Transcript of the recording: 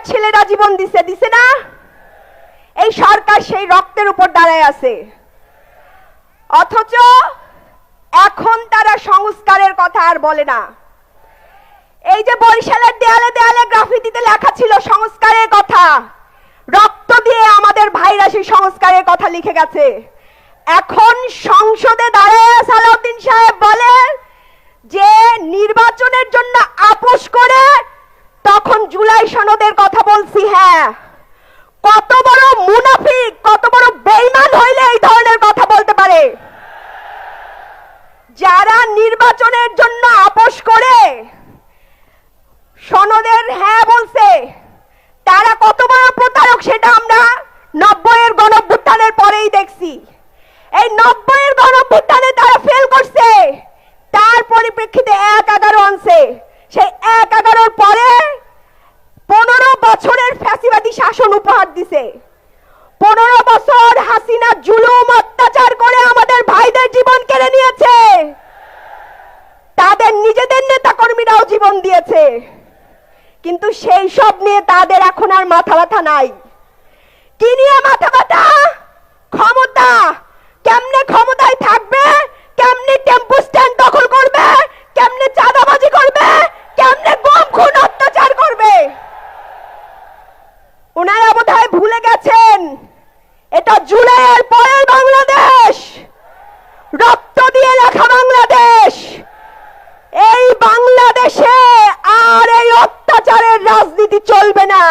ছেলেরা জীবন দিছে, দিছে না? এই সরকার সেই রক্তের উপর দাঁড়ায় আছে, অথচ এখন তারা সংস্কারের কথা আর বলে না। এই যে বরিশালের দেয়ালে দেয়ালে গ্রাফিতিতে লেখা ছিল সংস্কারের কথা, রক্ত দিয়ে আমাদের ভাইরা সেই সংস্কারের কথা লিখে গেছে। এখন সংসদে দাঁড়ায় সালাউদ্দিন সাহেব বলে যে নির্বাচনের জন্য আপোষ করে তখন জুলাই সনদের কথা বলছি। হ্যাঁ, কত বড় মুনাফিক, কত বড় বেঈমান হইলে এই ধরনের কথা বলতে পারে? যারা নির্বাচনের জন্য আপোষ করে সনদের হ্যাঁ বলছে, তারা কত বড় প্রতারক সেটা আমরা 90-এর গণঅভ্যুত্থানের পরেই দেখছি। এই 90-এর গণঅভ্যুত্থানে তারা ফেল করছে, তার পরিপ্রেক্ষিতে 1-11 আনছে। সেই 1-11-র পরে 15 বছরের ফ্যাসিবাদী শাসন উপহার দিছে। 15 বছর হাসিনা জুলুম অত্যাচার করে আমাদের ভাইদের জীবন কেড়ে নিয়েছে, তাদের নিজেদের নেতা কর্মীরাও জীবন দিয়েছে, কিন্তু সেই সব নিয়ে তাদের এখন আর মাথা ব্যথা নাই। কি নিয়ে মাথা ব্যথা? ক্ষমতা। কেমনে ক্ষমতায় থাকবে, কেমনে টেম্পো স্ট্যান্ড দখল করবে, কেমনে চাঁদাবাজি করবে, কেমনে গুম খুন অত্যাচার করবে। ওনারা বোধহয় ভুলে গেছেন এটা জুলাইয়ের পরের বাংলাদেশ, রক্ত দিয়ে লেখা বাংলাদেশ। এই বাংলাদেশে আর এই অত্যাচারের রাজনীতি চলবে না।